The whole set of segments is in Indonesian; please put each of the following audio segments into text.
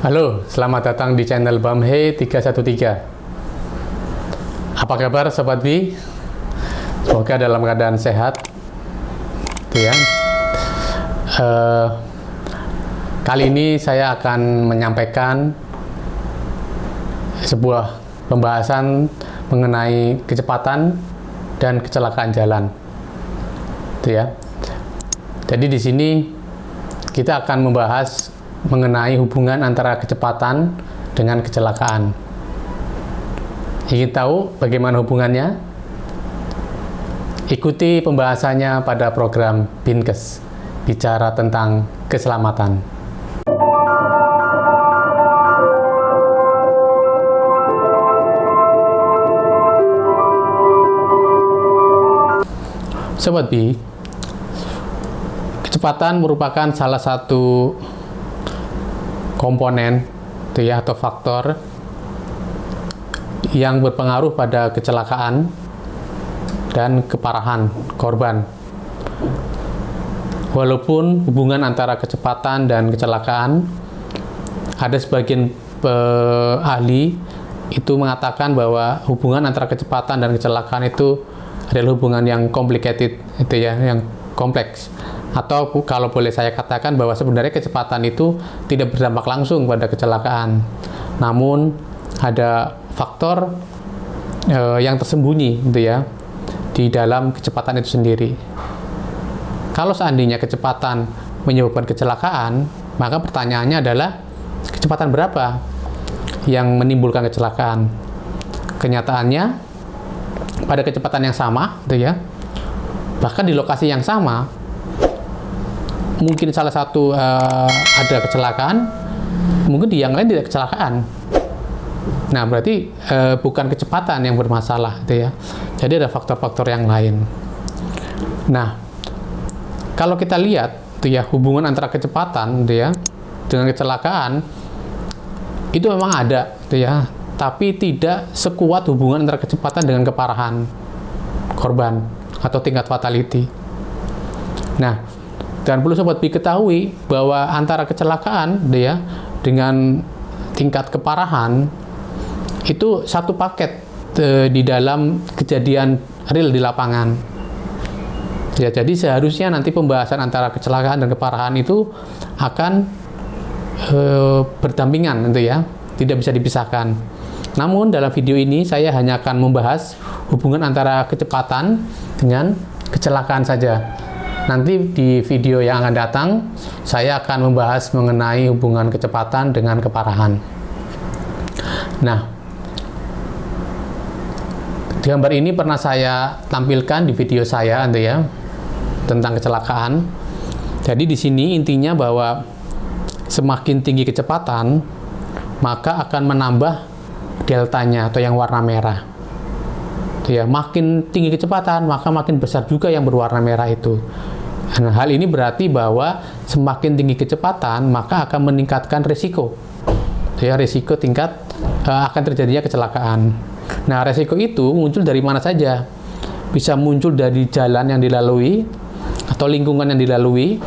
Halo, selamat datang di channel Bamhe 313. Apa kabar Sobat Bi? Semoga dalam keadaan sehat. Itu ya. Kali ini saya akan menyampaikan sebuah pembahasan mengenai kecepatan dan kecelakaan jalan. Itu ya. Jadi di sini kita akan membahas mengenai hubungan antara kecepatan dengan kecelakaan. Ingin tahu bagaimana hubungannya? Ikuti pembahasannya pada program Binkes, bicara tentang keselamatan. Sobat Bi, kecepatan merupakan salah satu komponen atau faktor yang berpengaruh pada kecelakaan dan keparahan korban. Walaupun hubungan antara kecepatan dan kecelakaan, ada sebagian ahli itu mengatakan bahwa hubungan antara kecepatan dan kecelakaan itu adalah hubungan yang complicated, yang kompleks. Atau kalau boleh saya katakan bahwa sebenarnya kecepatan itu tidak berdampak langsung pada kecelakaan, namun ada faktor yang tersembunyi di dalam kecepatan itu sendiri. Kalau seandainya kecepatan menyebabkan kecelakaan, maka pertanyaannya adalah kecepatan berapa yang menimbulkan kecelakaan? Kenyataannya pada kecepatan yang sama, bahkan di lokasi yang sama, mungkin salah satu ada kecelakaan, mungkin di yang lain tidak kecelakaan. Nah, berarti bukan kecepatan yang bermasalah, Jadi ada faktor-faktor yang lain. Nah, kalau kita lihat, hubungan antara kecepatan, dengan kecelakaan itu memang ada, tapi tidak sekuat hubungan antara kecepatan dengan keparahan korban atau tingkat fatality. Nah, dan perlu Sobat Bi ketahui bahwa antara kecelakaan dengan tingkat keparahan itu satu paket di dalam kejadian real di lapangan. Jadi seharusnya nanti pembahasan antara kecelakaan dan keparahan itu akan berdampingan, tidak bisa dipisahkan. Namun dalam video ini saya hanya akan membahas hubungan antara kecepatan dengan kecelakaan saja. Nanti di video yang akan datang, saya akan membahas mengenai hubungan kecepatan dengan keparahan. Nah, gambar ini pernah saya tampilkan di video saya, tentang kecelakaan. Jadi di sini intinya bahwa semakin tinggi kecepatan, maka akan menambah deltanya atau yang warna merah. Makin tinggi kecepatan, maka makin besar juga yang berwarna merah itu. Nah, hal ini berarti bahwa semakin tinggi kecepatan, maka akan meningkatkan risiko. Risiko tingkat akan terjadinya kecelakaan. Nah, risiko itu muncul dari mana saja? Bisa muncul dari jalan yang dilalui, atau lingkungan yang dilalui,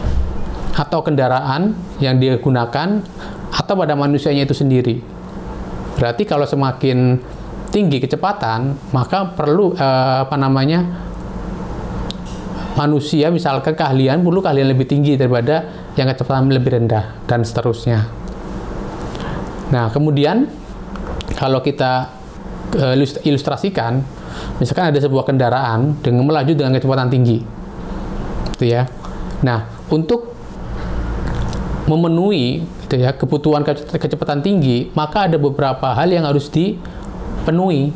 atau kendaraan yang digunakan, atau pada manusianya itu sendiri. Berarti kalau semakin tinggi kecepatan, maka perlu manusia misalkan perlu keahlian lebih tinggi daripada yang kecepatan lebih rendah, dan seterusnya. Nah, kemudian kalau kita ilustrasikan, misalkan ada sebuah kendaraan dengan melaju dengan kecepatan tinggi, Nah, untuk memenuhi kebutuhan kecepatan tinggi, maka ada beberapa hal yang harus dipenuhi,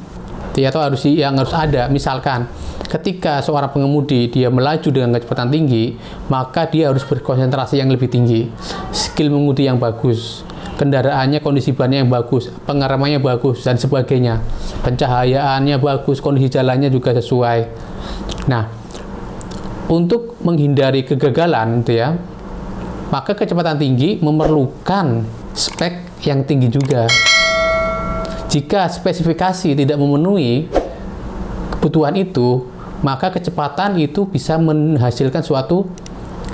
atau yang harus ada. Misalkan ketika seorang pengemudi dia melaju dengan kecepatan tinggi, maka dia harus berkonsentrasi yang lebih tinggi, skill mengemudi yang bagus, kendaraannya, kondisi bannya yang bagus, pengeremannya bagus, dan sebagainya, pencahayaannya bagus, kondisi jalannya juga sesuai. Nah, untuk menghindari kegagalan, maka kecepatan tinggi memerlukan spek yang tinggi juga. Jika spesifikasi tidak memenuhi kebutuhan itu, maka kecepatan itu bisa menghasilkan suatu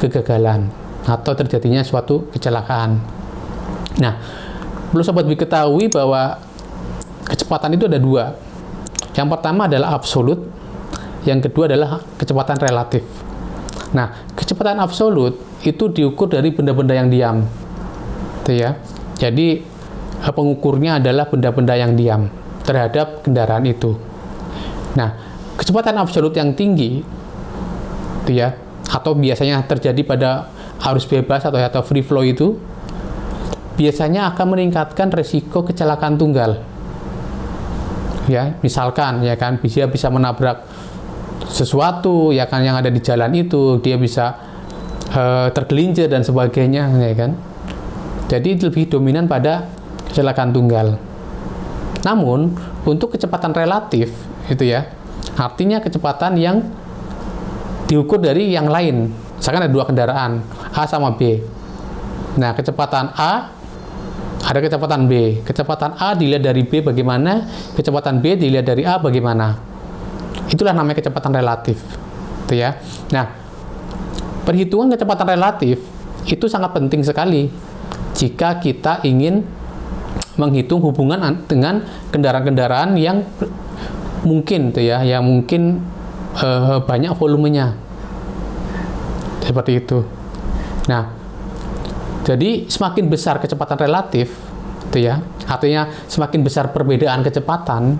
kegagalan atau terjadinya suatu kecelakaan. Nah, Perlu sobat ketahui bahwa kecepatan itu ada dua. Yang pertama adalah absolut, yang kedua adalah kecepatan relatif. Nah, kecepatan absolut itu diukur dari benda-benda yang diam, gitu ya. Jadi pengukurnya adalah benda-benda yang diam terhadap kendaraan itu. Nah, kecepatan absolut yang tinggi, gitu ya, atau biasanya terjadi pada arus bebas atau free flow itu, biasanya akan meningkatkan resiko kecelakaan tunggal. Ya, misalkan ya kan dia bisa menabrak sesuatu ya kan yang ada di jalan itu, dia bisa tergelincir dan sebagainya ya kan. Jadi lebih dominan pada kecelakaan tunggal. Namun untuk kecepatan relatif itu ya, artinya kecepatan yang diukur dari yang lain. Misalkan ada dua kendaraan A sama B. Nah, kecepatan A ada kecepatan B. Kecepatan A dilihat dari B bagaimana, kecepatan B dilihat dari A bagaimana. Itulah namanya kecepatan relatif. Gitu ya. Nah, perhitungan kecepatan relatif itu sangat penting sekali jika kita ingin menghitung hubungan dengan kendaraan-kendaraan yang mungkin tuh ya, yang mungkin banyak volumenya. Seperti itu. Nah, jadi semakin besar kecepatan relatif, itu ya, artinya semakin besar perbedaan kecepatan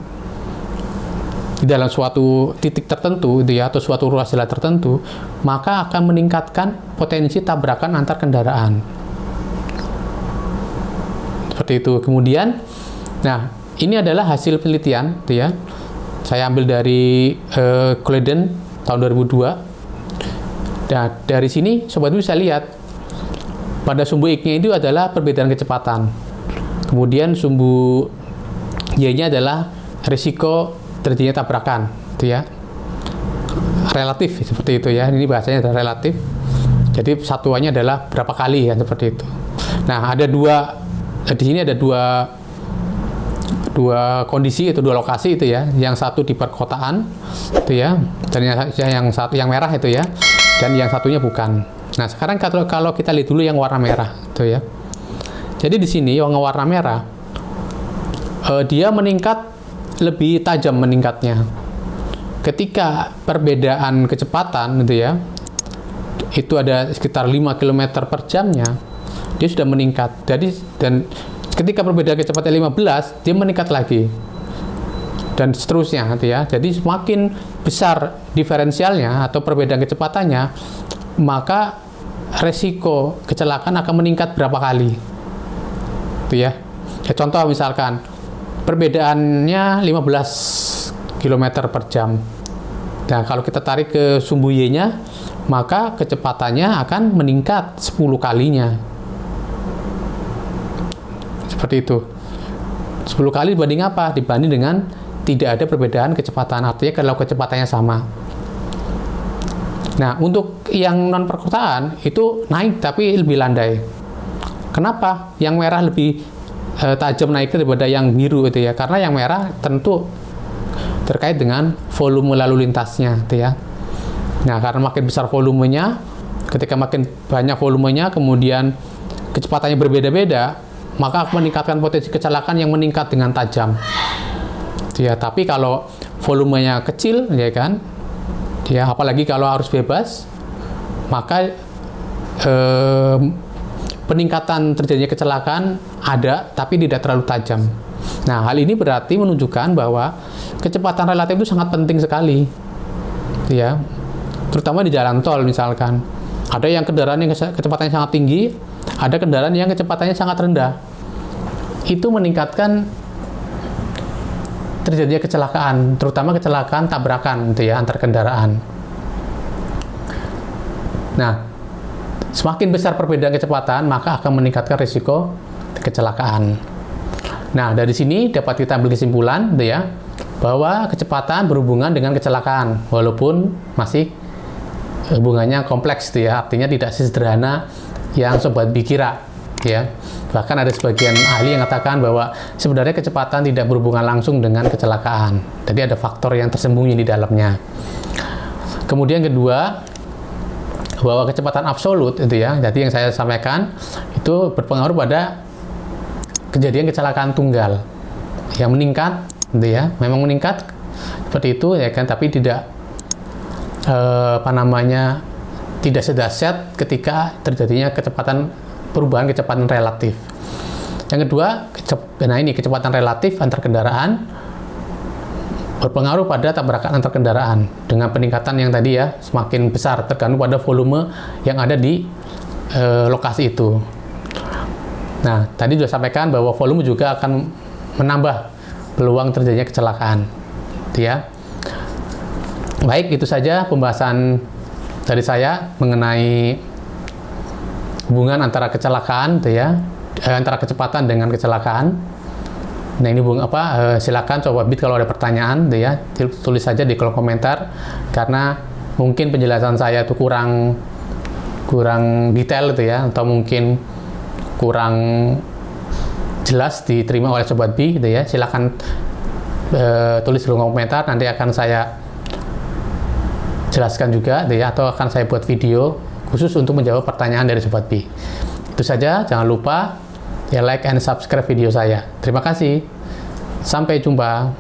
di dalam suatu titik tertentu, itu ya, atau suatu ruas jalan tertentu, maka akan meningkatkan potensi tabrakan antar kendaraan. Seperti itu. Kemudian, nah ini adalah hasil penelitian, itu ya, saya ambil dari Glidden tahun 2002. Nah dari sini sobat bisa lihat. Pada sumbu X-nya itu adalah perbedaan kecepatan. Kemudian sumbu Y-nya adalah risiko terjadinya tabrakan, gitu ya. Relatif seperti itu ya. Ini bahasanya adalah relatif. Jadi satuannya adalah berapa kali ya, seperti itu. Nah, ada di sini ada dua kondisi, itu dua lokasi itu ya. Yang satu di perkotaan, itu ya. Dan yang merah itu ya. Dan yang satunya bukan. Nah, sekarang kalau kita lihat dulu yang warna merah, tuh ya. Jadi di sini yang warna merah, dia meningkat lebih tajam meningkatnya. Ketika perbedaan kecepatan, gitu ya, itu ada sekitar 5 km per jamnya, dia sudah meningkat. Jadi dan ketika perbedaan kecepatan 15, dia meningkat lagi. Dan seterusnya, gitu ya. Jadi semakin besar diferensialnya atau perbedaan kecepatannya, maka resiko kecelakaan akan meningkat berapa kali. Itu ya. Contoh misalkan perbedaannya 15 km per jam. Nah, kalau kita tarik ke sumbu Y-nya, maka kecepatannya akan meningkat 10 kalinya. Seperti itu. 10 kali dibanding apa? Dibanding dengan tidak ada perbedaan kecepatan. Artinya kalau kecepatannya sama. Nah, untuk yang non perkotaan itu naik tapi lebih landai. Kenapa? Yang merah lebih tajam naiknya daripada yang biru itu ya. Karena yang merah tentu terkait dengan volume lalu lintasnya itu ya. Nah, karena makin besar volumenya, ketika makin banyak volumenya, kemudian kecepatannya berbeda-beda, maka akan meningkatkan potensi kecelakaan yang meningkat dengan tajam. Itu ya, tapi kalau volumenya kecil ya kan, ya, apalagi kalau arus bebas, maka peningkatan terjadinya kecelakaan ada, tapi tidak terlalu tajam. Nah, hal ini berarti menunjukkan bahwa kecepatan relatif itu sangat penting sekali, ya, terutama di jalan tol misalkan. Ada yang kendaraan yang kecepatannya sangat tinggi, ada kendaraan yang kecepatannya sangat rendah. Itu meningkatkan terjadinya kecelakaan, terutama kecelakaan tabrakan itu ya, antar kendaraan. Nah, semakin besar perbedaan kecepatan, maka akan meningkatkan risiko kecelakaan. Nah, dari sini dapat kita ambil kesimpulan gitu ya, bahwa kecepatan berhubungan dengan kecelakaan, walaupun masih hubungannya kompleks gitu ya, artinya tidak sesederhana yang sobat kira ya. Bahkan ada sebagian ahli yang mengatakan bahwa sebenarnya kecepatan tidak berhubungan langsung dengan kecelakaan. Jadi ada faktor yang tersembunyi di dalamnya. Kemudian kedua, bahwa kecepatan absolut itu ya, jadi yang saya sampaikan itu berpengaruh pada kejadian kecelakaan tunggal yang meningkat, gitu ya, memang meningkat seperti itu ya kan, tapi tidak tidak sedahsyat ketika terjadinya perubahan kecepatan relatif. Yang kedua, kecepatan relatif antar kendaraan berpengaruh pada tabrakan antar kendaraan dengan peningkatan yang tadi ya semakin besar tergantung pada volume yang ada di lokasi itu. Nah, tadi sudah sampaikan bahwa volume juga akan menambah peluang terjadinya kecelakaan, gitu ya. Baik, itu saja pembahasan dari saya mengenai hubungan antara kecelakaan, gitu ya, antara kecepatan dengan kecelakaan. Nah, ini silakan coba Bit kalau ada pertanyaan, gitu ya, tulis saja di kolom komentar, karena mungkin penjelasan saya itu kurang detail, gitu ya, atau mungkin kurang jelas diterima oleh Sobat B, gitu ya. Silakan tulis di kolom komentar, nanti akan saya jelaskan juga, gitu ya, atau akan saya buat video khusus untuk menjawab pertanyaan dari Sobat B. Itu saja, jangan lupa ya like and subscribe video saya. Terima kasih. Sampai jumpa.